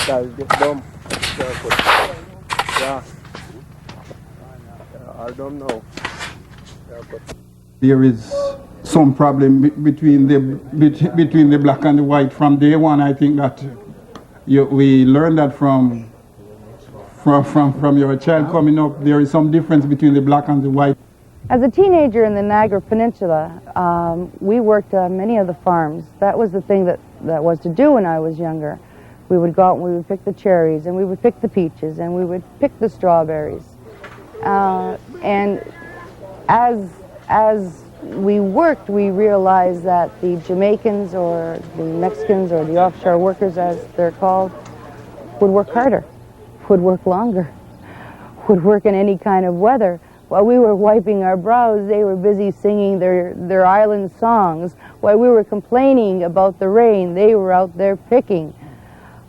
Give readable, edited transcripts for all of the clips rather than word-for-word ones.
Guys get dumb. Yeah. I don't know. There is some problem between the black and the white from day one. I think that we learned that from your child coming up. There is some difference between the black and the white. As a teenager in the Niagara Peninsula, we worked on many of the farms. That was the thing that was to do when I was younger. We would go out and we would pick the cherries, and we would pick the peaches, and we would pick the strawberries. And as we worked, we realized that the Jamaicans or the Mexicans or the offshore workers, as they're called, would work harder, would work longer, would work in any kind of weather. While we were wiping our brows, they were busy singing their island songs. While we were complaining about the rain, they were out there picking.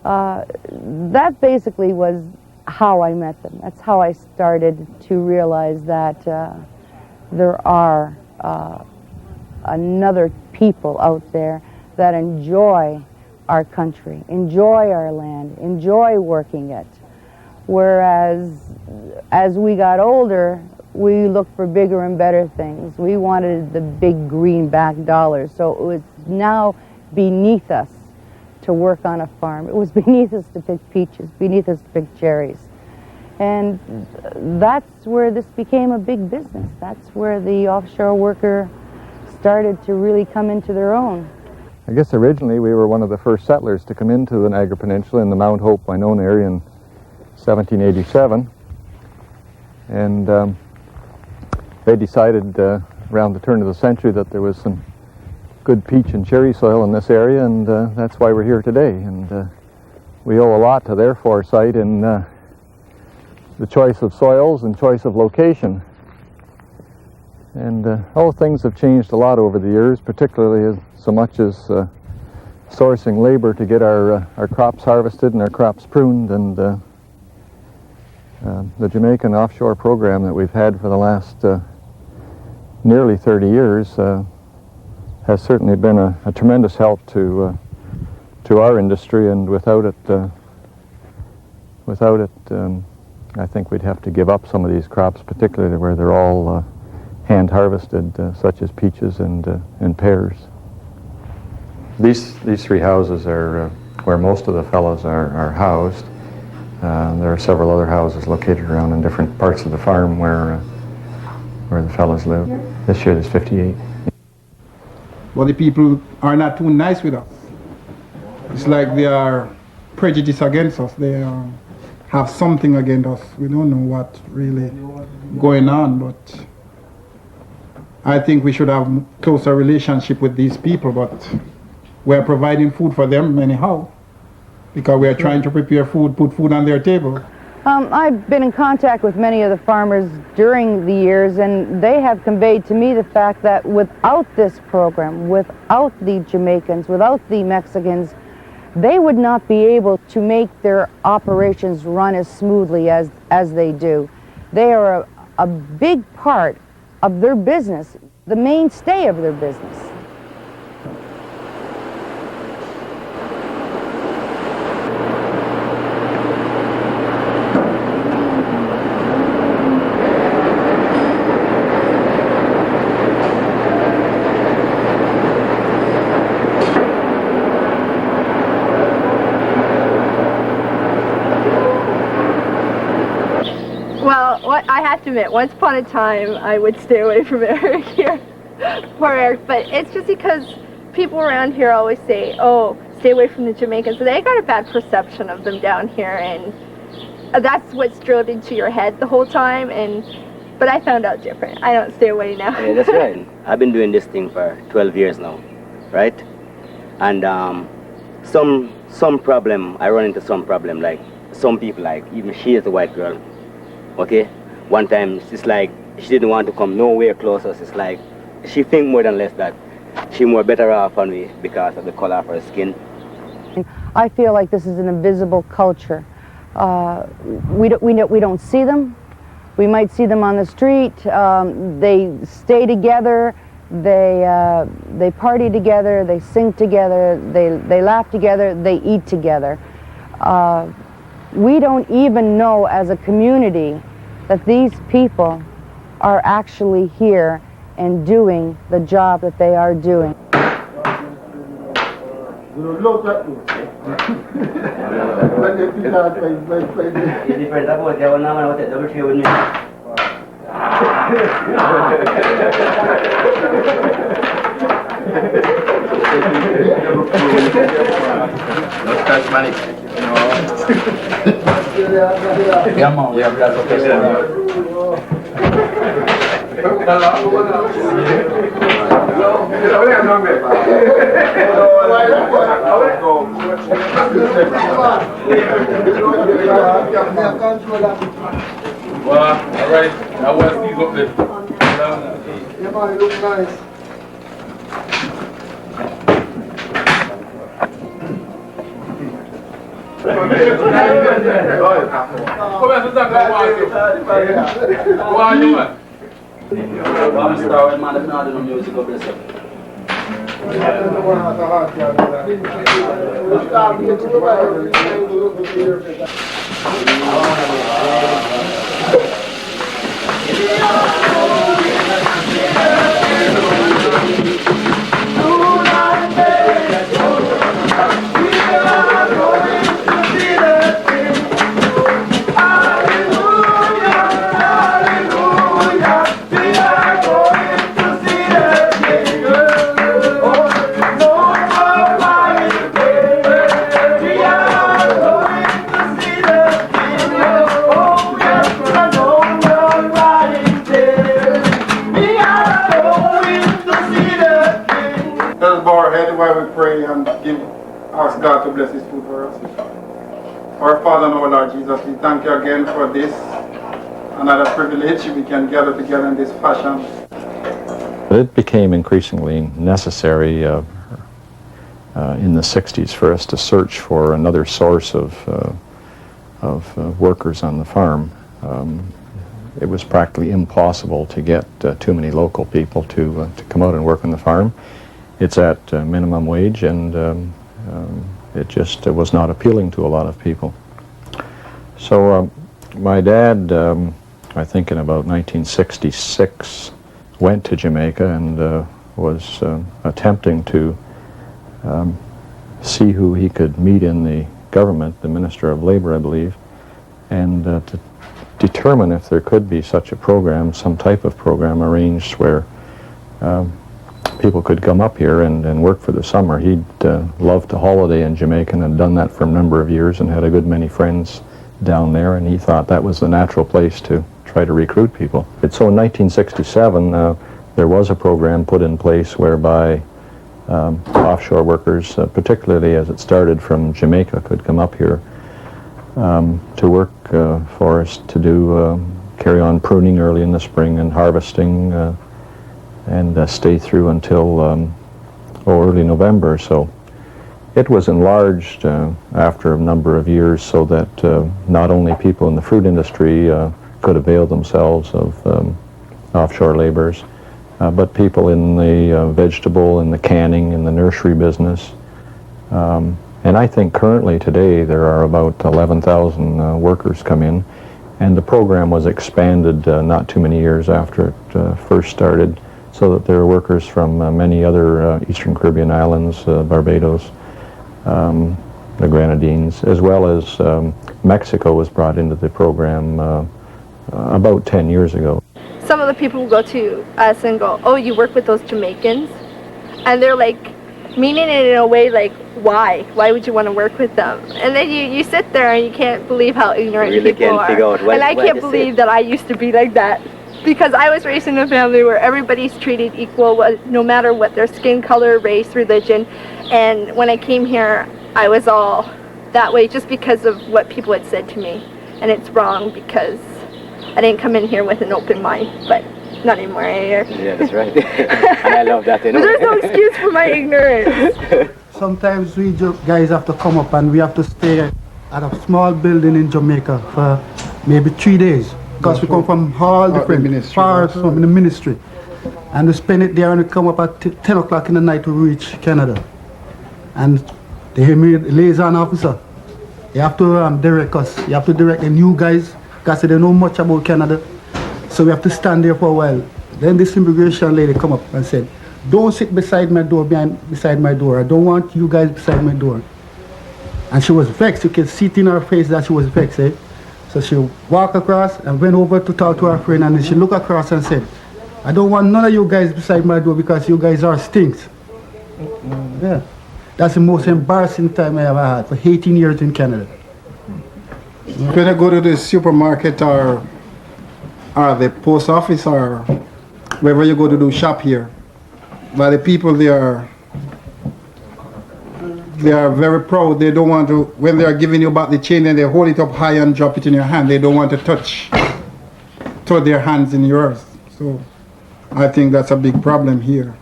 That basically was how I met them. That's how I started to realize that there are another people out there that enjoy our country, enjoy our land, enjoy working it. Whereas as we got older, we looked for bigger and better things. We wanted the big greenback dollars. So it was now beneath us to work on a farm. It was beneath us to pick peaches, beneath us to pick cherries. And that's where this became a big business. That's where the offshore worker started to really come into their own. I guess originally we were one of the first settlers to come into the Niagara Peninsula in the Mount Hope, Winona area in 1787. And they decided around the turn of the century that there was some good peach and cherry soil in this area, and that's why we're here today. And we owe a lot to their foresight in the choice of soils and choice of location. And things have changed a lot over the years, particularly so much as sourcing labor to get our crops harvested and our crops pruned. And the Jamaican offshore program that we've had for the last nearly 30 years has certainly been a tremendous help to our industry, and without it, I think we'd have to give up some of these crops, particularly where they're all hand harvested, such as peaches and pears. These three houses are where most of the fellows are housed. There are several other houses located around in different parts of the farm where the fellows live. This year there's 58. But the people are not too nice with us. It's like they are prejudiced against us. They have something against us. We don't know what really going on, but I think we should have closer relationship with these people, but we're providing food for them anyhow, because we are trying to prepare food, put food on their table. I've been in contact with many of the farmers during the years, and they have conveyed to me the fact that without this program, without the Jamaicans, without the Mexicans, they would not be able to make their operations run as smoothly as they do. They are a big part of their business, the mainstay of their business. I have to admit, once upon a time, I would stay away from Eric here. Poor Eric, but it's just because people around here always say, oh, stay away from the Jamaicans. So they got a bad perception of them down here, and that's what's drilled into your head the whole time. And But I found out different. I don't stay away now. Yeah, that's right. I've been doing this thing for 12 years now, right? And some problem, I run into some problem, like some people, like even she is a white girl, okay? One time, it's like she didn't want to come nowhere close us. It's like she think more than less that she more better off on me because of the color of her skin. I feel like this is an invisible culture. We don't see them. We might see them on the street. They stay together. They party together. They sing together. They laugh together. They eat together. We don't even know as a community that these people are actually here and doing the job that they are doing. Well, alright, I want to see up there. Yeah, man, it looks nice. Come here, sit down, how are you, man? I'm a star, man, if not doing music, God bless you. Let's bow our head while we pray and ask God to bless His food for us. Our Father and our Lord Jesus, we thank you again for this, another privilege we can gather together in this fashion. It became increasingly necessary in the 60s for us to search for another source of workers on the farm. It was practically impossible to get too many local people to come out and work on the farm. It's at minimum wage, and it just was not appealing to a lot of people. So my dad, I think in about 1966, went to Jamaica and was attempting to see who he could meet in the government, the Minister of Labor, I believe, and to determine if there could be such a program, some type of program arranged where people could come up here and work for the summer. He'd loved to holiday in Jamaica and had done that for a number of years and had a good many friends down there, and he thought that was the natural place to try to recruit people. So in 1967, there was a program put in place whereby offshore workers, particularly as it started from Jamaica, could come up here to work for us to do carry on pruning early in the spring and harvesting and stay through until early November. So it was enlarged after a number of years so that not only people in the fruit industry could avail themselves of offshore laborers, but people in the vegetable and the canning and the nursery business. And I think currently today there are about 11,000 workers come in, and the program was expanded not too many years after it first started, so that there are workers from many other Eastern Caribbean islands, Barbados, the Grenadines, as well as Mexico was brought into the program about 10 years ago. Some of the people will go to us and go, oh, you work with those Jamaicans? And they're like, meaning it in a way like, why? Why would you want to work with them? And then you sit there and you can't believe how ignorant Really people can't are. figure out And I can't believe that I used to be like that. because I was raised in a family where everybody's treated equal, no matter what their skin color, race, religion. And when I came here, I was all that way just because of what people had said to me. And it's wrong because I didn't come in here with an open mind, but not anymore. Yeah, that's right. And I love that. But there's no excuse for my ignorance. Sometimes we guys have to come up and we have to stay at a small building in Jamaica for maybe 3 days. Because we come from all different parts from the ministry. And we spend it there and we come up at 10 o'clock in the night to reach Canada. And they hear me, liaison officer. You have to direct us. You have to direct the new guys because they don't know much about Canada. So we have to stand there for a while. Then this immigration lady come up and said, don't sit beside my door, beside my door. I don't want you guys beside my door. And she was vexed. You can see it in her face that she was vexed. Eh? So she walked across and went over to talk to her friend, and then she looked across and said, I don't want none of you guys beside my door because you guys are stinks. Yeah. That's the most embarrassing time I ever had for 18 years in Canada. When I go to the supermarket or the post office or wherever you go to do shop here, but the people they are very proud. They don't want to, when they are giving you back the chain and they hold it up high and drop it in your hand, they don't want to touch their hands in yours. So I think that's a big problem here.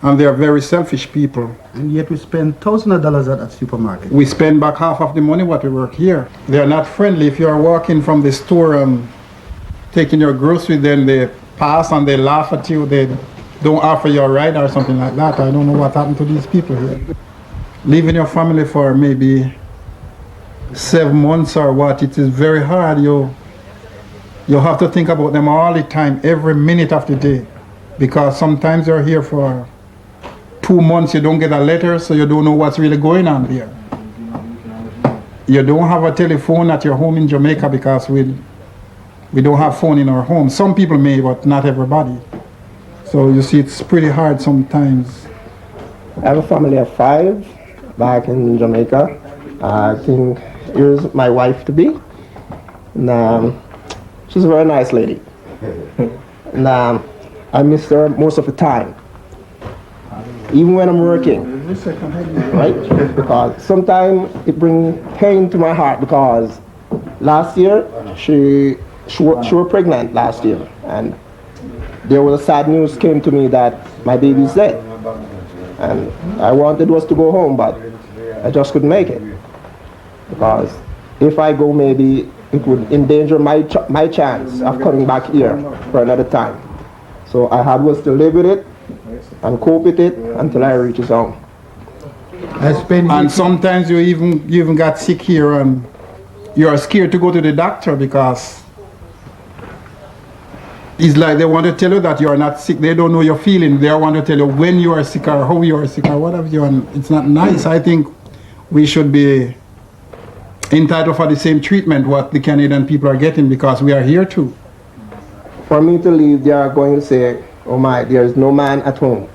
And they are very selfish people. And yet we spend thousands of dollars at that supermarket. We spend back half of the money what we work here. They are not friendly. If you are walking from the store and taking your groceries, then they pass and they laugh at you. They don't offer you a ride or something like that. I don't know what happened to these people here. Leaving your family for maybe 7 months or what, it is very hard. You have to think about them all the time, every minute of the day. Because sometimes you're here for 2 months, you don't get a letter, so you don't know what's really going on there. You don't have a telephone at your home in Jamaica because we don't have phone in our home. Some people may, but not everybody. So you see, it's pretty hard sometimes. I have a family of 5 back in Jamaica. I think here's my wife to be. And, she's a very nice lady. And I miss her most of the time. Even when I'm working, right? Because sometimes it brings pain to my heart because last year she was pregnant last year, and there was a sad news came to me that my baby's dead. And I wanted was to go home, but I just couldn't make it. Because if I go, maybe it would endanger my chance of coming back here for another time. So I had was to live with it and cope with it until I reach home. And sometimes you even got sick here and you are scared to go to the doctor because it's like they want to tell you that you are not sick. They don't know your feeling. They want to tell you when you are sick or how you are sick or whatever you are. And it's not nice. I think we should be entitled for the same treatment what the Canadian people are getting because we are here too. For me to leave, they are going to say, oh my, there is no man at home.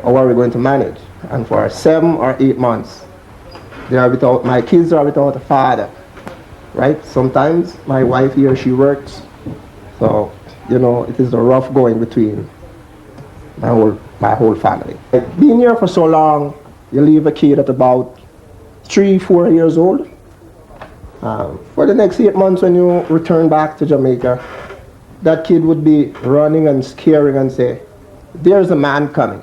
How are we going to manage? And for 7 or 8 months, my kids are without a father, right? Sometimes my wife here, she works. So, you know, it is a rough going between my whole family. Being here for so long, you leave a kid at about 3-4 years old. For the next 8 months when you return back to Jamaica, that kid would be running and scaring and say, there's a man coming.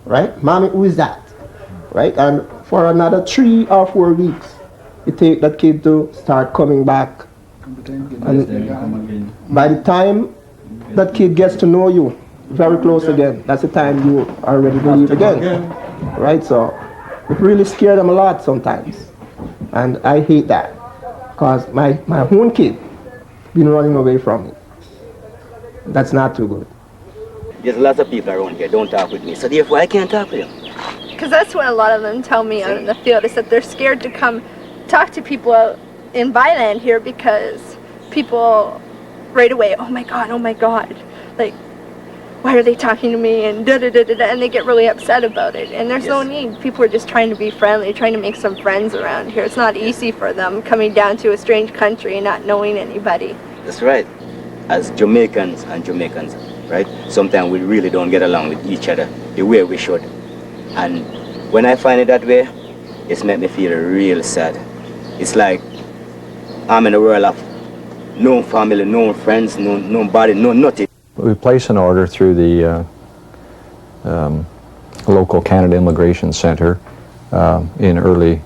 Right? Mommy, who is that? Right? And for another 3 or 4 weeks, it takes that kid to start coming back. And by the time that kid gets to know you very close again, that's the time you are ready to leave again. Right? So it really scared them a lot sometimes. And I hate that. Because my own kid been running away from me. That's not too good. There's lots of people around here don't talk with me, so therefore I can't talk with them. Because that's what a lot of them tell me out in the field, is that they're scared to come talk to people out in Byland here because people right away, oh my God, like, why are they talking to me, and da-da-da-da-da, and they get really upset about it. And there's no need. People are just trying to be friendly, trying to make some friends around here. It's not easy for them coming down to a strange country and not knowing anybody. That's right. as Jamaicans and Jamaicans, right? Sometimes we really don't get along with each other the way we should. And when I find it that way, it's made me feel real sad. It's like I'm in a world of no family, no friends, nobody, no nothing. We place an order through the local Canada Immigration Centre in early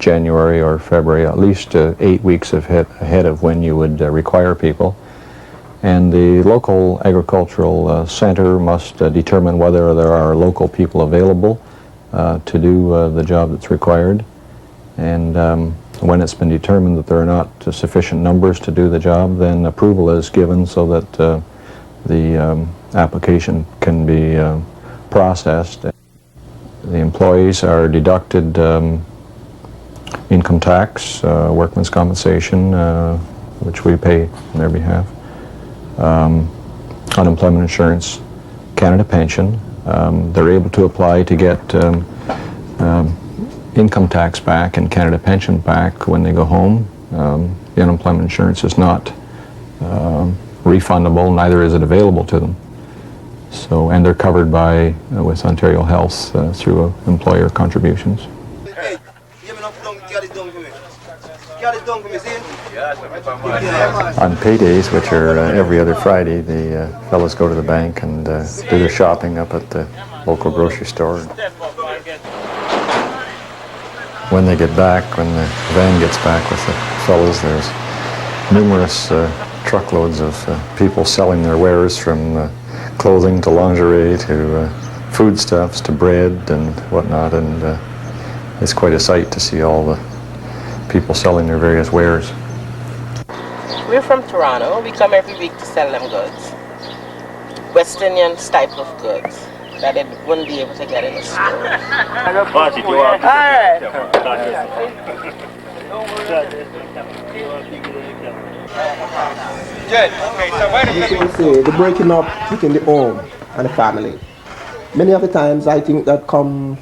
January or February, at least 8 weeks ahead of when you would require people. And the local agricultural centre must determine whether there are local people available to do the job that's required. And when it's been determined that there are not sufficient numbers to do the job, then approval is given so that the application can be processed. The employees are deducted income tax, workman's compensation, which we pay on their behalf, unemployment insurance, Canada pension. They're able to apply to get income tax back and Canada pension back when they go home. The unemployment insurance is not refundable, neither is it available to them. So, and they're covered by, with Ontario Health through employer contributions. On paydays, which are every other Friday, the fellows go to the bank and do their shopping up at the local grocery store. When they get back, when the van gets back with the fellows, there's numerous truckloads of people selling their wares, from clothing to lingerie to foodstuffs to bread and whatnot, and it's quite a sight to see all the people selling their various wares. We're from Toronto. We come every week to sell them goods. West Indian type of goods that they wouldn't be able to get in the store. I just want to say, the breaking up between the home and the family. Many of the times I think that come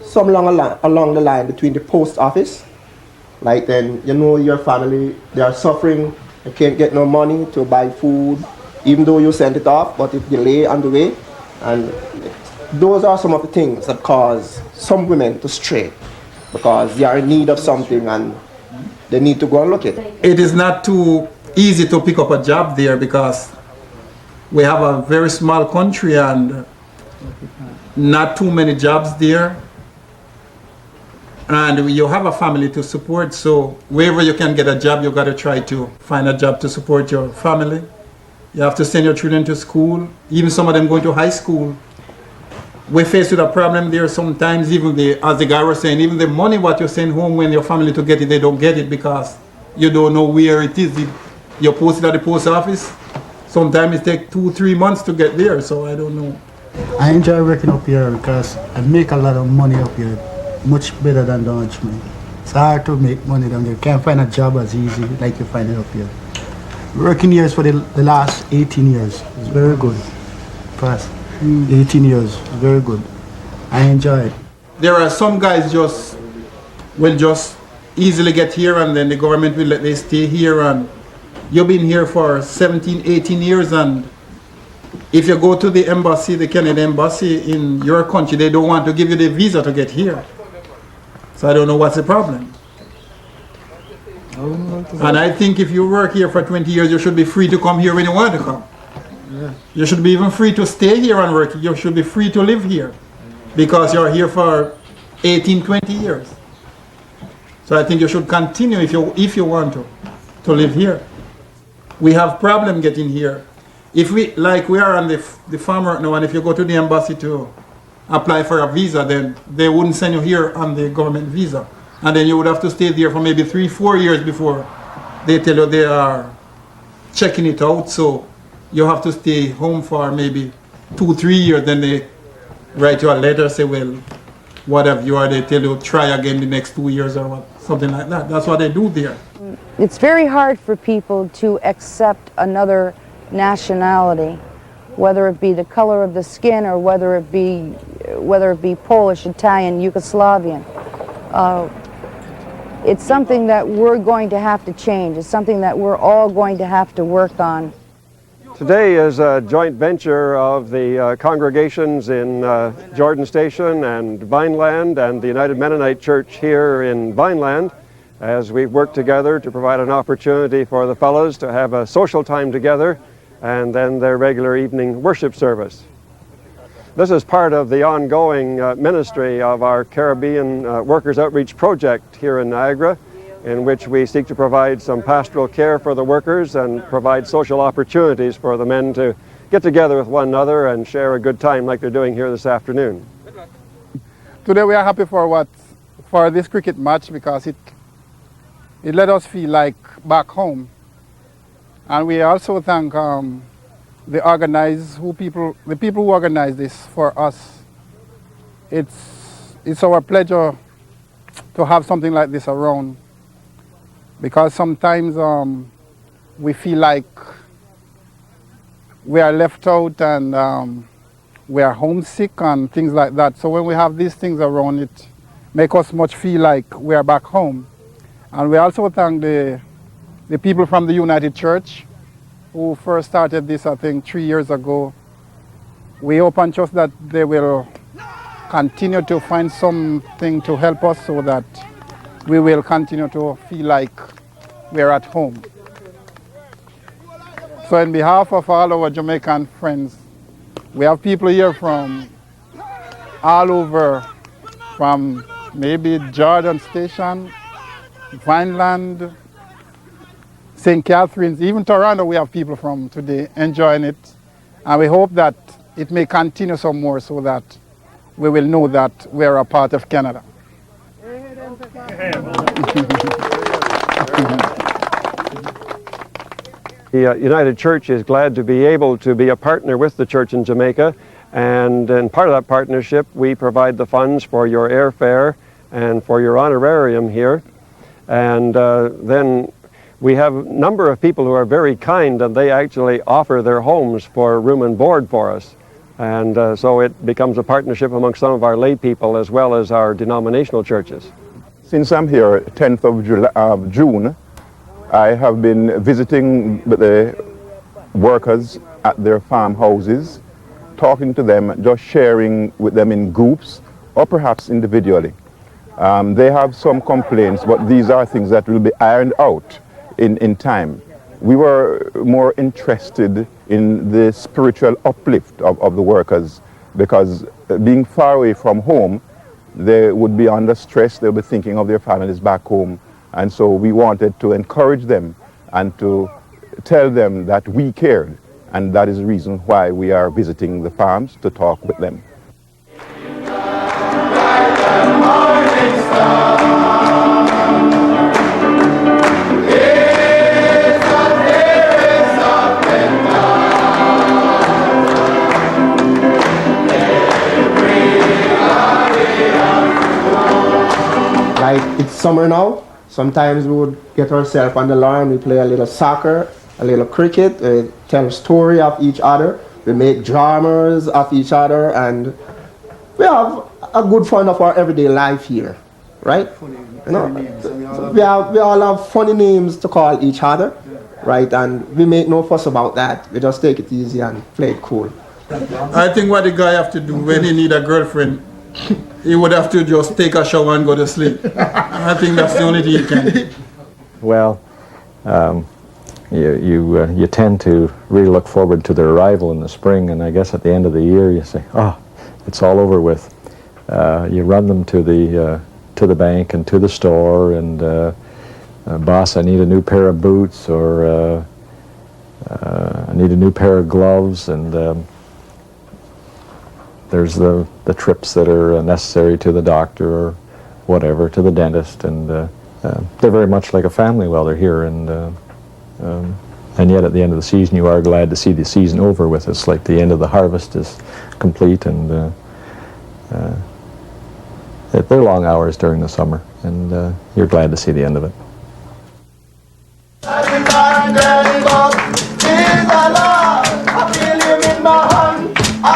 some along the line between the post office. Like then, you know, your family, they are suffering, you can't get no money to buy food, even though you sent it off, but it delay on the way. And those are some of the things that cause some women to stray, because they are in need of something and they need to go and look at it. It is not too easy to pick up a job there because we have a very small country and not too many jobs there. And you have a family to support, so wherever you can get a job, you got to try to find a job to support your family. You have to send your children to school, even some of them going to high school. We're faced with a problem there sometimes, even as the guy was saying, even the money what you send home when your family to get it, they don't get it because you don't know where it is. You post it at the post office. Sometimes it takes 2-3 months to get there, so I don't know. I enjoy working up here because I make a lot of money up here, much better than down me. It's hard to make money down there. You can't find a job as easy like you find it up here. Working here for the last 18 years. It's very good. Past 18 years, very good. I enjoy it. There are some guys will just easily get here and then the government will let they stay here, and you've been here for 17, 18 years, and if you go to the embassy, the Canadian embassy in your country, they don't want to give you the visa to get here. So I don't know what's the problem. And I think if you work here for 20 years, you should be free to come here when you want to come. Yeah. You should be even free to stay here and work. You should be free to live here because you're here for 18, 20 years. So I think you should continue if you want to live here. We have problem getting here. If we are on the farm right now, and if you go to the embassy to apply for a visa, then they wouldn't send you here on the government visa. And then you would have to stay there for maybe 3-4 years before they tell you they are checking it out. So you have to stay home for maybe 2-3 years. Then they write you a letter, say, well, what have you, or they tell you try again the next 2 years or what, something like that. That's what they do there. It's very hard for people to accept another nationality, whether it be the color of the skin or whether it be Polish, Italian, Yugoslavian. It's something that we're going to have to change. It's something that we're all going to have to work on. Today is a joint venture of the congregations in Jordan Station and Vineland and the United Mennonite Church here in Vineland, as we work together to provide an opportunity for the fellows to have a social time together and then their regular evening worship service. This is part of the ongoing ministry of our Caribbean Workers Outreach Project here in Niagara, in which we seek to provide some pastoral care for the workers and provide social opportunities for the men to get together with one another and share a good time like they're doing here this afternoon. Today we are happy for this cricket match because it let us feel like back home. And we also thank the people who organized this for us. It's our pleasure to have something like this around, because sometimes we feel like we are left out and we are homesick and things like that. So when we have these things around, it makes us much feel like we are back home. And we also thank the people from the United Church who first started this, I think, 3 years ago. We hope and trust that they will continue to find something to help us so that we will continue to feel like we're at home. So on behalf of all our Jamaican friends, we have people here from all over, from maybe Jordan Station, Vineland, St. Catharines, even Toronto we have people from today enjoying it. And we hope that it may continue some more so that we will know that we're a part of Canada. The United Church is glad to be able to be a partner with the church in Jamaica, and in part of that partnership we provide the funds for your airfare and for your honorarium here. And then we have a number of people who are very kind, and they actually offer their homes for room and board for us. And so it becomes a partnership among some of our lay people as well as our denominational churches. Since I'm here 10th of June, I have been visiting the workers at their farmhouses, talking to them, just sharing with them in groups or perhaps individually. They have some complaints, but these are things that will be ironed out in time. We were more interested in the spiritual uplift of the workers, because being far away from home, they would be under stress, they'll be thinking of their families back home. And so we wanted to encourage them and to tell them that we cared. And that is the reason why we are visiting the farms, to talk with them. Like, it's summer now. Sometimes we would get ourselves on the lawn, we play a little soccer, a little cricket, tell a story of each other, we make dramas of each other, and we have a good fun of our everyday life here, right? You know, we all have funny names to call each other, right? And we make no fuss about that. We just take it easy and play it cool. I think what the guy have to do when he need a girlfriend, he would have to just take a shower and go to sleep. I think that's the only thing he can do. Well, you tend to really look forward to their arrival in the spring, and I guess at the end of the year you say, oh, it's all over with. You run them to the bank and to the store, and boss, I need a new pair of boots, or I need a new pair of gloves, and there's the trips that are necessary to the doctor or whatever, to the dentist, and they're very much like a family while they're here, and yet at the end of the season you are glad to see the season over with. It's like the end of the harvest is complete, and they're long hours during the summer, and you're glad to see the end of it. I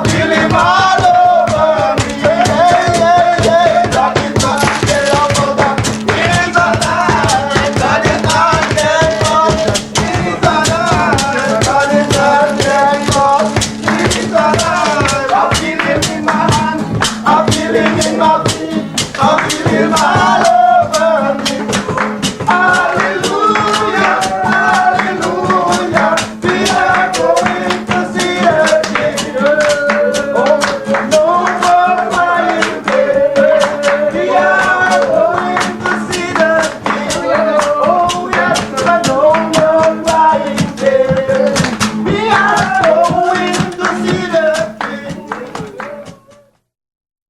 feel him in my